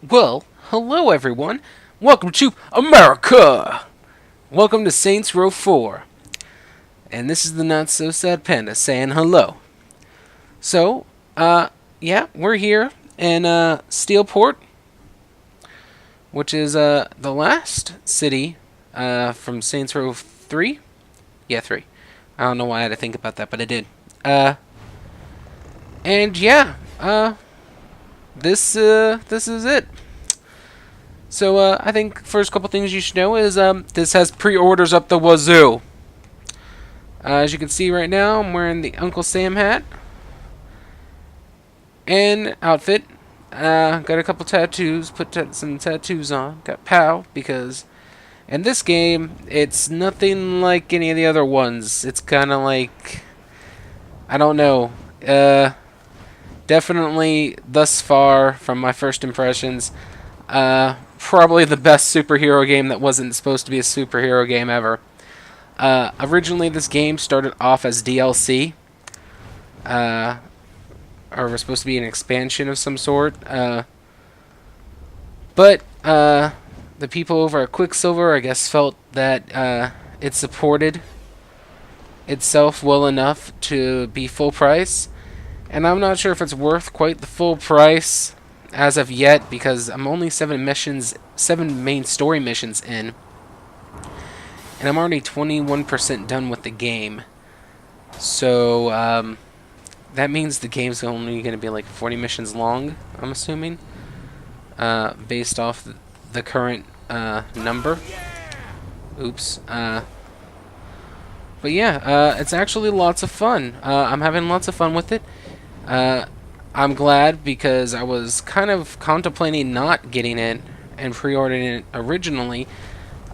Well, hello everyone. Welcome to America. Welcome to Saints Row 4. And this is the Not So Sad Panda saying hello. So, yeah, we're here in Steelport, which is the last city from Saints Row 3. Yeah, 3. I don't know why I had to think about that, but I did. And yeah, this is it. So I think first couple things you should know is this has pre-orders up the wazoo. As you can see right now, I'm wearing the Uncle Sam hat and outfit. Got a couple tattoos. Put some tattoos on. Got POW because in this game it's nothing like any of the other ones. It's kind of like, I don't know. Definitely thus far from my first impressions, probably the best superhero game that wasn't supposed to be a superhero game ever. Originally this game started off as DLC, or was supposed to be an expansion of some sort, but the people over at Quicksilver, I guess, felt that it supported itself well enough to be full price. And I'm not sure if it's worth quite the full price as of yet, because I'm only 7 main story missions in. And I'm already 21% done with the game. So, that means the game's only going to be like 40 missions long, I'm assuming. Based off the current number. Oops. But yeah, it's actually lots of fun. I'm having lots of fun with it. I'm glad because I was kind of contemplating not getting it and pre-ordering it originally,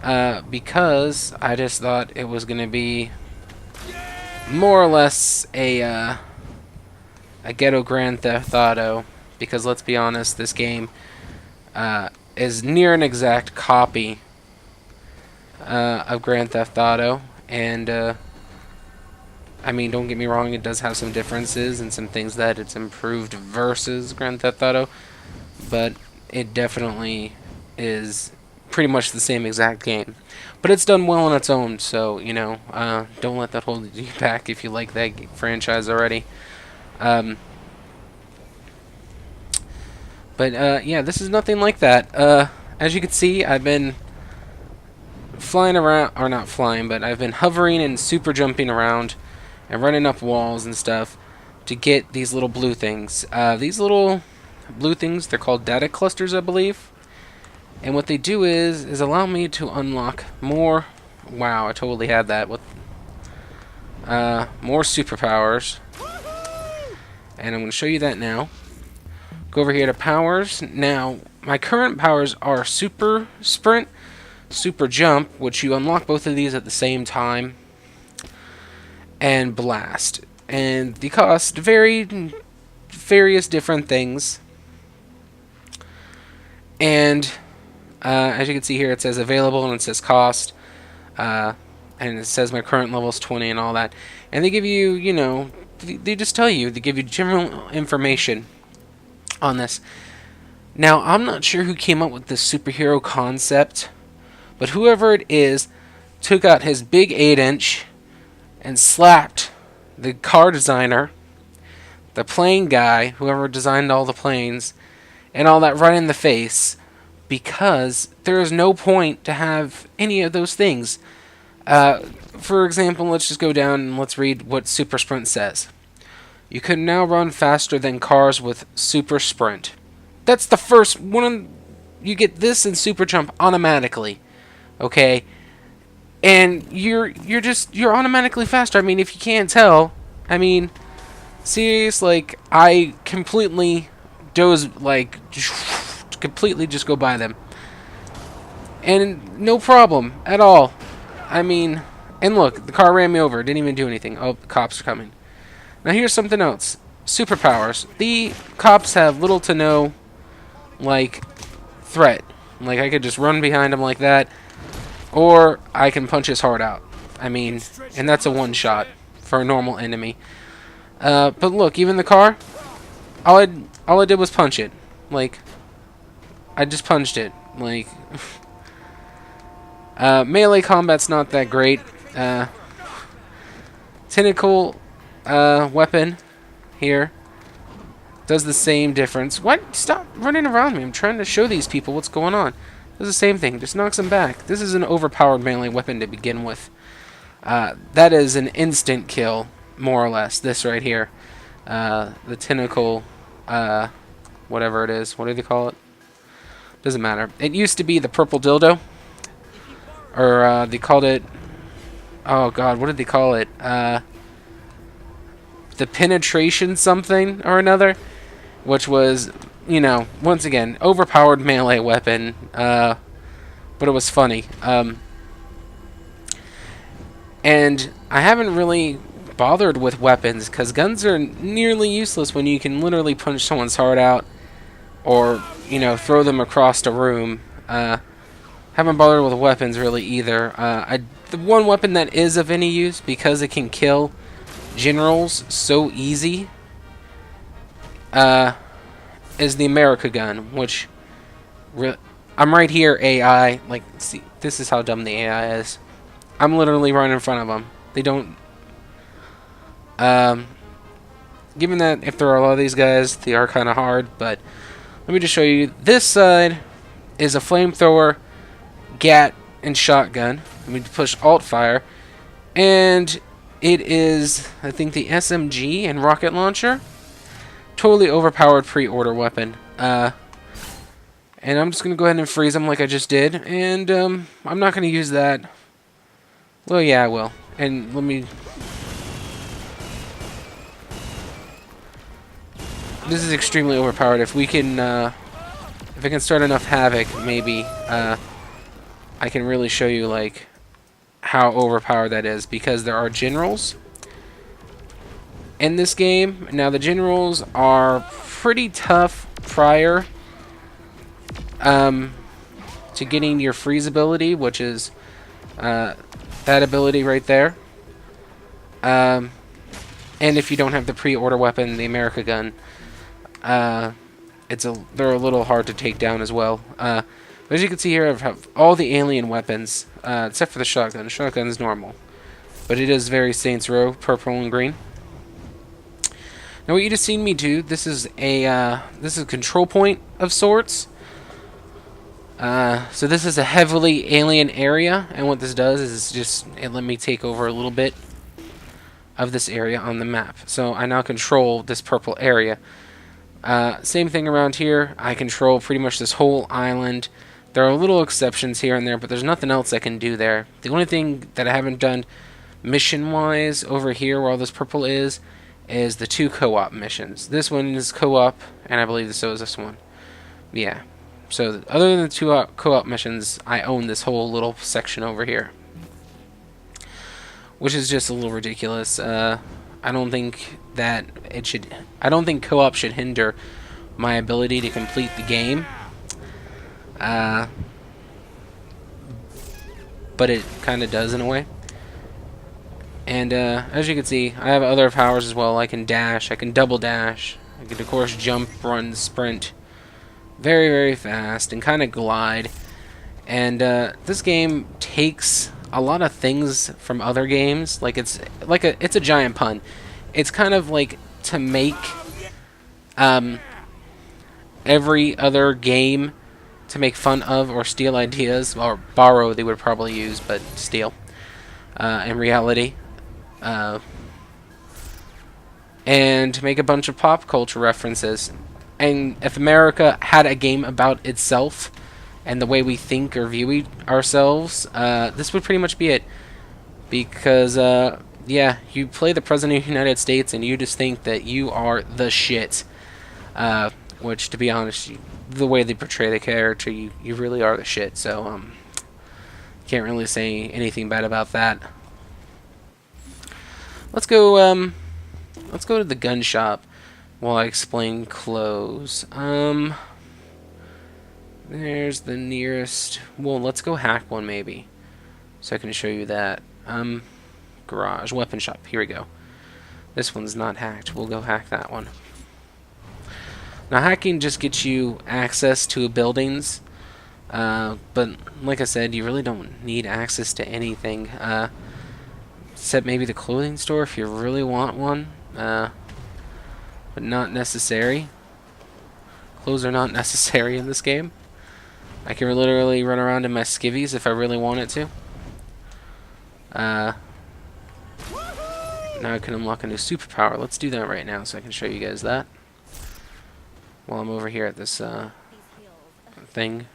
because I just thought it was going to be more or less a ghetto Grand Theft Auto, because let's be honest, this game is near an exact copy of Grand Theft Auto, and I mean, don't get me wrong, it does have some differences and some things that it's improved versus Grand Theft Auto, but it definitely is pretty much the same exact game. But it's done well on its own, so, you know, don't let that hold you back if you like that franchise already. But, yeah, this is nothing like that. As you can see, I've been flying around, or not flying, but I've been hovering and super jumping around and running up walls and stuff to get these little blue things. These little blue things, they're called data clusters, I believe. And what they do is allow me to unlock more. Wow, I totally had that with more superpowers. And I'm going to show you that now. Go over here to powers. Now, my current powers are super sprint, super jump, which you unlock both of these at the same time, and blast. And they cost various different things. And as you can see here, it says available and it says cost. And it says my current level is 20 and all that. And they give you, you know, they just tell you, they give you general information on this. Now, I'm not sure who came up with this superhero concept, but whoever it is took out his big 8-inch and slapped the car designer, the plane guy, whoever designed all the planes, and all that right in the face, because there is no point to have any of those things. For example, let's just go down and let's read what Super Sprint says. You can now run faster than cars with Super Sprint. That's the first one. You get this and Super Jump automatically. Okay? And you're automatically faster. I mean, if you can't tell, I mean, serious, like, I completely completely just go by them. And no problem at all. I mean, and look, the car ran me over, didn't even do anything. Oh, the cops are coming. Now here's something else. Superpowers. The cops have little to no, like, threat. Like, I could just run behind them like that, or I can punch his heart out. I mean, and that's a one-shot for a normal enemy. But look, even the car, all I did was punch it. Like, I just punched it. Like, melee combat's not that great. Tentacle weapon here does the same difference. What? Stop running around me. I'm trying to show these people what's going on. Does the same thing. Just knocks them back. This is an overpowered melee weapon to begin with. That is an instant kill, more or less. This right here. The tentacle, whatever it is. What do they call it? Doesn't matter. It used to be the purple dildo. Or, they called it... Oh, God, what did they call it? The penetration something or another. Which was, you know, once again, overpowered melee weapon. But it was funny. And I haven't really bothered with weapons, because guns are nearly useless when you can literally punch someone's heart out. Or, you know, throw them across a room. Haven't bothered with weapons really either. The one weapon that is of any use, because it can kill generals so easy, is the America gun, which I'm right here, AI. Like, see, this is how dumb the AI is. I'm literally right in front of them. They don't. Given that if there are a lot of these guys, they are kind of hard. But let me just show you. This side is a flamethrower, gat, and shotgun. Let me push Alt Fire, and it is, I think, the SMG and rocket launcher. Totally overpowered pre-order weapon. And I'm just gonna go ahead and freeze them like I just did. And I'm not gonna use that. Well, yeah, I will. And let me... This is extremely overpowered. If we can, if I can start enough havoc, maybe, I can really show you, like, how overpowered that is. Because there are generals in this game. Now, the generals are pretty tough prior to getting your freeze ability, which is, that ability right there. And if you don't have the pre-order weapon, the America gun, they're a little hard to take down as well. But as you can see here, I have all the alien weapons, except for the shotgun. The shotgun is normal, but it is very Saints Row, purple and green. Now, what you just seen me do, this is a control point of sorts. So this is a heavily alien area, and what this does is just it let me take over a little bit of this area on the map. So I now control this purple area. Same thing around here. I control pretty much this whole island. There are little exceptions here and there, but there's nothing else I can do there. The only thing that I haven't done mission-wise over here, where all this purple is the 2 co-op missions. This one is co-op, and I believe so is this one. Yeah. So, other than the 2 co-op missions, I own this whole little section over here. Which is just a little ridiculous. I don't think that it should... I don't think co-op should hinder my ability to complete the game. But it kind of does in a way. And, as you can see, I have other powers as well. I can dash, I can double dash. I can, of course, jump, run, sprint. Very, very fast, and kind of glide. And this game takes a lot of things from other games. Like it's a giant pun. It's kind of like to make every other game to make fun of or steal ideas, or borrow. They would probably use, but steal. In reality, and make a bunch of pop culture references. And if America had a game about itself and the way we think or view ourselves, this would pretty much be it. Because, yeah, you play the President of the United States and you just think that you are the shit. Which, to be honest, the way they portray the character, you really are the shit. So, can't really say anything bad about that. Let's go to the gun shop. While I explain clothes. There's the nearest... Well, let's go hack one, maybe. So I can show you that. Garage, weapon shop. Here we go. This one's not hacked. We'll go hack that one. Now, hacking just gets you access to buildings, but like I said, you really don't need access to anything, except maybe the clothing store if you really want one, but not necessary. Clothes are not necessary in this game. I can literally run around in my skivvies if I really wanted to. Now I can unlock a new superpower. Let's do that right now so I can show you guys that. While I'm over here at this thing.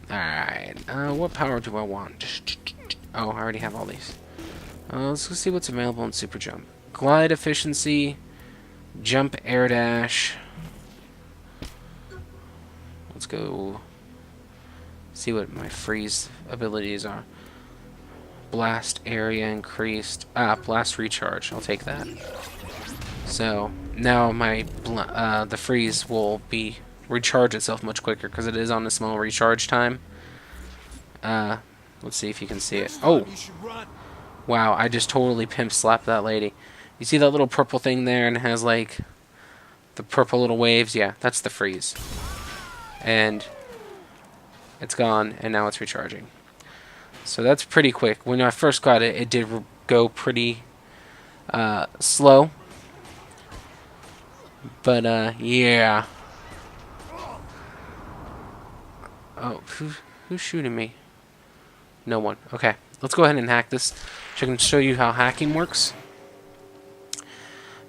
Alright, what power do I want? Oh, I already have all these. Let's go see what's available in Super Jump. Glide efficiency, jump air dash. Let's go see what my freeze abilities are. Blast area increased. Blast recharge. I'll take that. So now my the freeze will be recharge itself much quicker because it is on a small recharge time. Let's see if you can see it. Oh, wow! I just totally pimp slapped that lady. You see that little purple thing there, and it has like the purple little waves? Yeah, that's the freeze. And it's gone, and now it's recharging. So that's pretty quick. When I first got it, it did go pretty slow. But, yeah. Oh, who's shooting me? No one. Okay, let's go ahead and hack this, so I can show you how hacking works.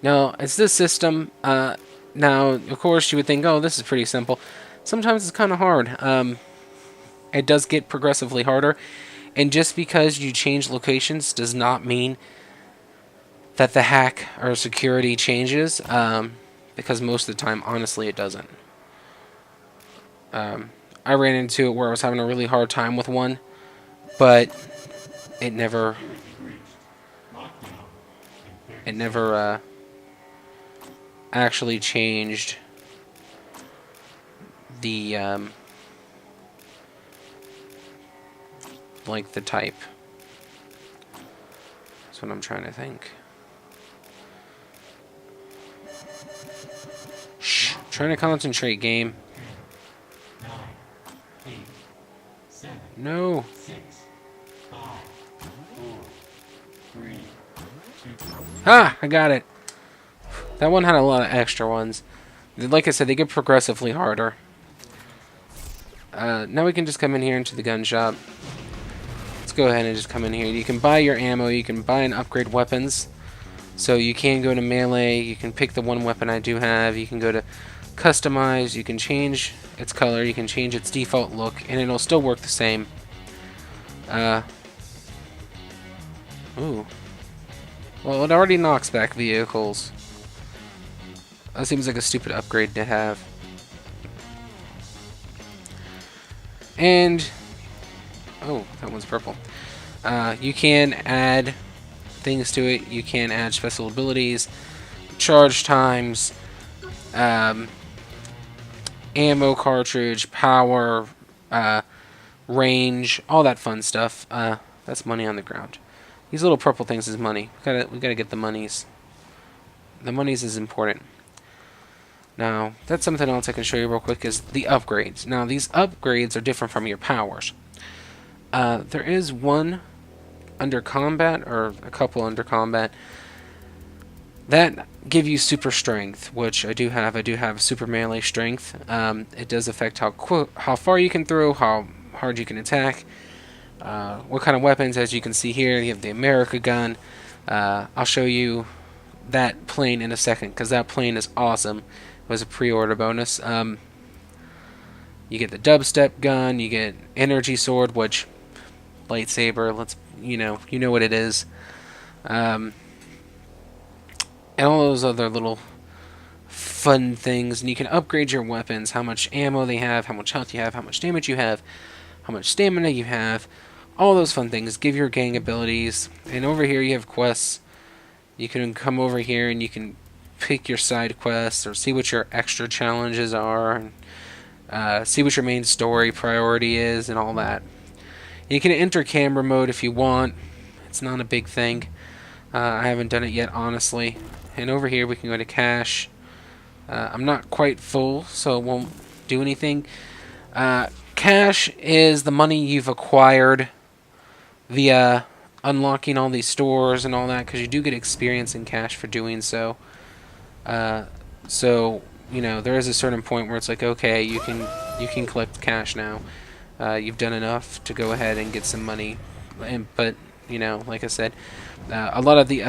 Now, it's this system. Now, of course, you would think, oh, this is pretty simple. Sometimes it's kind of hard. It does get progressively harder. And just because you change locations does not mean that the hack or security changes. Because most of the time, honestly, it doesn't. I ran into it where I was having a really hard time with one, but it never actually changed the like the type. That's what I'm trying to think. Shh, trying to concentrate, game. No. Ah, I got it. That one had a lot of extra ones. Like I said, they get progressively harder. Now we can just come in here into the gun shop. Let's go ahead and just come in here. You can buy your ammo. You can buy and upgrade weapons. So you can go to melee. You can pick the one weapon I do have. You can go to customize. You can change its color. You can change its default look, and it'll still work the same. Ooh. Well, it already knocks back vehicles. That seems like a stupid upgrade to have. And oh, that one's purple. You can add things to it. You can add special abilities, charge times, ammo cartridge, power, range, all that fun stuff. That's money on the ground. These little purple things is money. We gotta get the monies. The monies is important. Now, that's something else I can show you real quick is the upgrades. Now, these upgrades are different from your powers. There is one under combat, or a couple under combat, that give you super strength, which I do have. I do have super melee strength. It does affect how far you can throw, how hard you can attack, what kind of weapons. As you can see here, you have the America gun. I'll show you that plane in a second, because that plane is awesome. It was a pre-order bonus. You get the dubstep gun, you get energy sword, which lightsaber. You know what it is. And all those other little fun things. And you can upgrade your weapons, how much ammo they have, how much health you have, how much damage you have, how much stamina you have. All those fun things. Give your gang abilities. And over here you have quests. You can come over here and you can pick your side quests or see what your extra challenges are, and see what your main story priority is and all that. You can enter camera mode if you want. It's not a big thing. I haven't done it yet, honestly. and over here we can go to cash. I'm not quite full, so it won't do anything. Cash is the money you've acquired via unlocking all these stores and all that, because you do get experience in cash for doing so. So there is a certain point where it's like, okay, you can collect cash now. You've done enough to go ahead and get some money, but like I said, a lot of these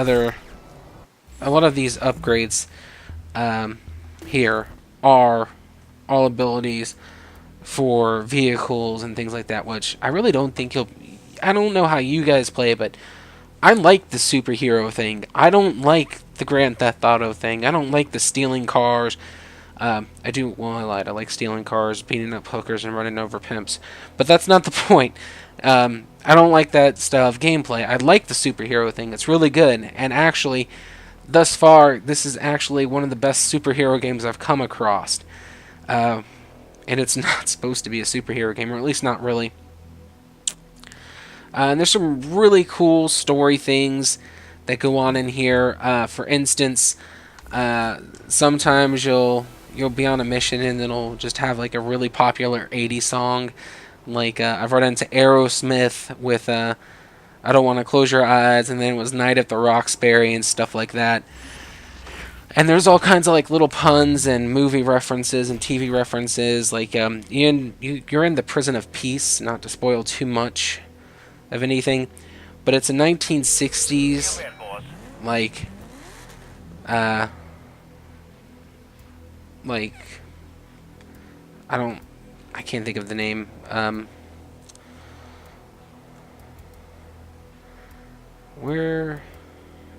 upgrades here are all abilities for vehicles and things like that, which I really don't think I don't know how you guys play, but I like the superhero thing. I don't like the Grand Theft Auto thing. I don't like the stealing cars. I lied. I like stealing cars, beating up hookers, and running over pimps. But that's not the point. I don't like that style of gameplay. I like the superhero thing. It's really good. And actually, thus far, this is actually one of the best superhero games I've come across. And it's not supposed to be a superhero game, or at least not really. And there's some really cool story things that go on in here. For instance, sometimes you'll be on a mission and it'll just have like a really popular 80s song. Like I've run into Aerosmith with I Don't Want to Close Your Eyes, and then it was Night at the Roxbury and stuff like that. And there's all kinds of like little puns and movie references and TV references. Like you're in the Prison of Peace, not to spoil too much of anything, but it's a 1960s like I can't think of the name. There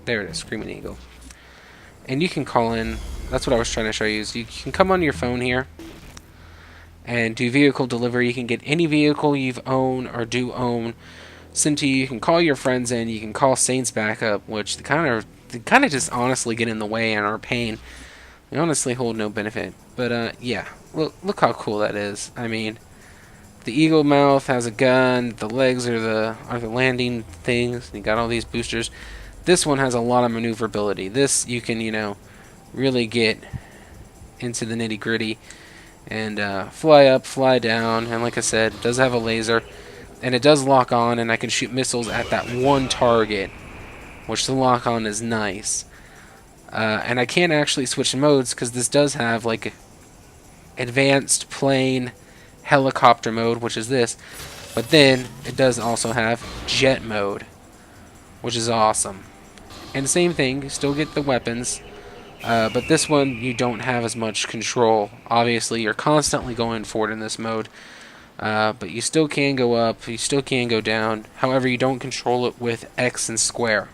it is, Screaming Eagle. And you can call in. That's what I was trying to show you. Is you can come on your phone here and do vehicle delivery. You can get any vehicle you've owned or do own sent to you. You can call your friends in. You can call Saints back up, which they kind of just honestly get in the way and are a pain. They honestly hold no benefit. But yeah, look how cool that is. I mean, the eagle mouth has a gun. The legs are the landing things. You got all these boosters. This one has a lot of maneuverability. This you can really get into the nitty gritty and fly up, fly down. And like I said, it does have a laser. And it does lock on, and I can shoot missiles at that one target, which the lock on is nice. And I can't actually switch modes because this does have like advanced plane helicopter mode, which is this. But then it does also have jet mode, which is awesome. And same thing, you still get the weapons. But this one you don't have as much control. Obviously, you're constantly going forward in this mode. But you still can go up, you still can go down. However, you don't control it with X and square.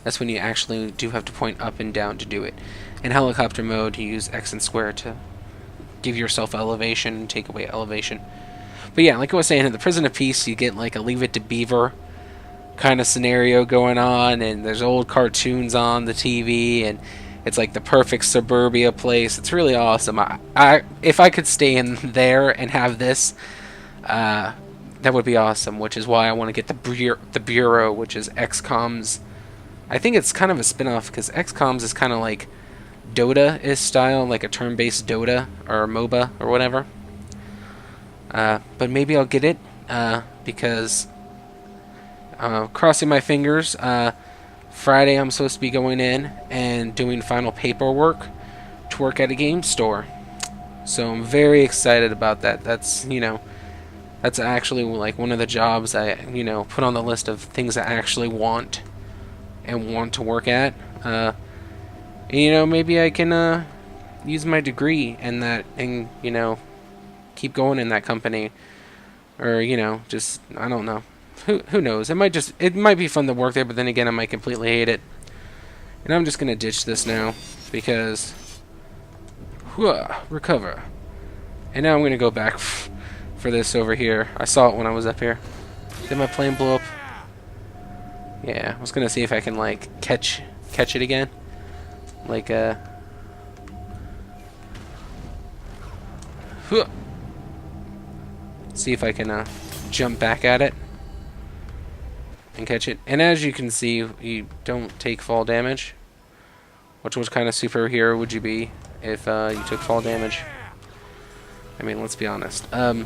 That's when you actually do have to point up and down to do it. In helicopter mode, you use X and square to give yourself elevation and take away elevation. But yeah, like I was saying, in the Prison of Peace, you get like a Leave It to Beaver kind of scenario going on, and there's old cartoons on the TV, and it's like the perfect suburbia place. It's really awesome. If I could stay in there and have this, that would be awesome. Which is why I want to get the Bureau, which is XCOM's. I think it's kind of a spin-off because XCOM's is kind of like Dota-ish style, like a turn-based Dota or MOBA or whatever. But maybe I'll get it because crossing my fingers. Friday I'm supposed to be going in and doing final paperwork to work at a game store. So I'm very excited about that. That's actually like one of the jobs I put on the list of things I actually want to work at. Maybe I can use my degree in that and keep going in that company, or just I don't know. Who knows? It might be fun to work there, but then again, I might completely hate it. And I'm just gonna ditch this now because recover. And now I'm gonna go back for this over here. I saw it when I was up here. Did my plane blow up? Yeah, I was gonna see if I can like catch it again, like see if I can jump back at it and catch it. And as you can see, you don't take fall damage. Which kind of superhero would you be if you took fall damage? I mean, let's be honest. But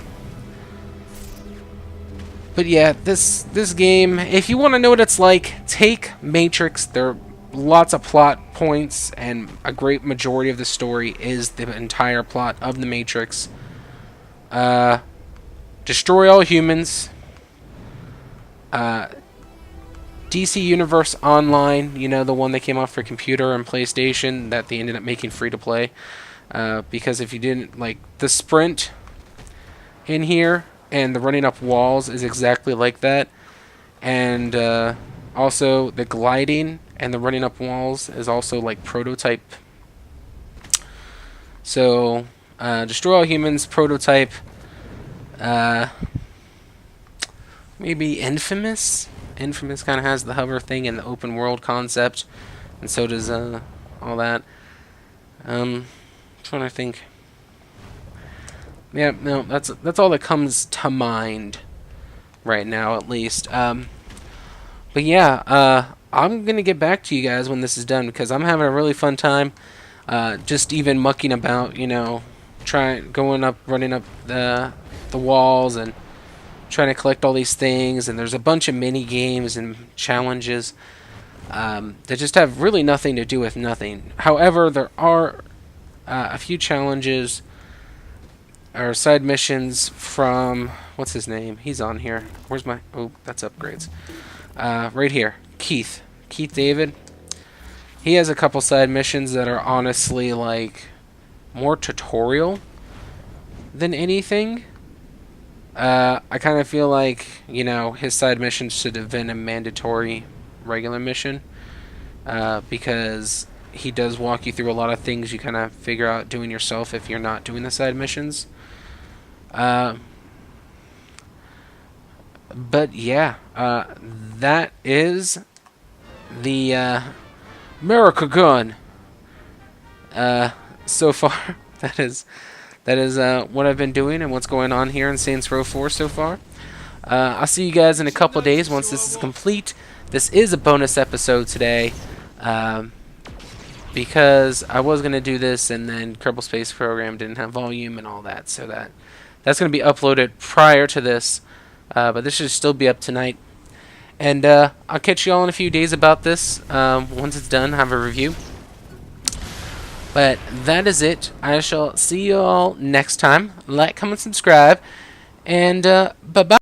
yeah, this game, if you want to know what it's like, take Matrix. There are lots of plot points, and a great majority of the story is the entire plot of the Matrix. Destroy all humans. DC Universe Online, you know, the one that came out for computer and PlayStation that they ended up making free to play. Because if you didn't, like, the sprint in here and the running up walls is exactly like that. And also the gliding and the running up walls is also like prototype. So, Destroy All Humans, prototype. Maybe Infamous? Infamous kind of has the hover thing and the open world concept. And so does all that. Trying to think. Yeah, no, that's all that comes to mind right now, at least. But yeah, I'm gonna get back to you guys when this is done because I'm having a really fun time. Just even mucking about, you know, running up the walls and trying to collect all these things. And there's a bunch of mini games and challenges that just have really nothing to do with nothing. However, there are a few challenges or side missions from, what's his name? He's on here. Where's my... Oh, that's upgrades. Right here. Keith David. He has a couple side missions that are honestly, like, more tutorial than anything. I kind of feel like, you know, his side missions should have been a mandatory regular mission. Because he does walk you through a lot of things you kind of figure out doing yourself if you're not doing the side missions. But yeah, that is the America gun. So far, that is what I've been doing and what's going on here in Saints Row 4 so far. I'll see you guys in a couple days once this is complete. This is a bonus episode today. Because I was going to do this and then Kerbal Space Program didn't have volume and all that, so that's going to be uploaded prior to this, but this should still be up tonight. And I'll catch you all in a few days about this. Once it's done, have a review. But that is it. I shall see you all next time. Like, comment, subscribe, and bye-bye.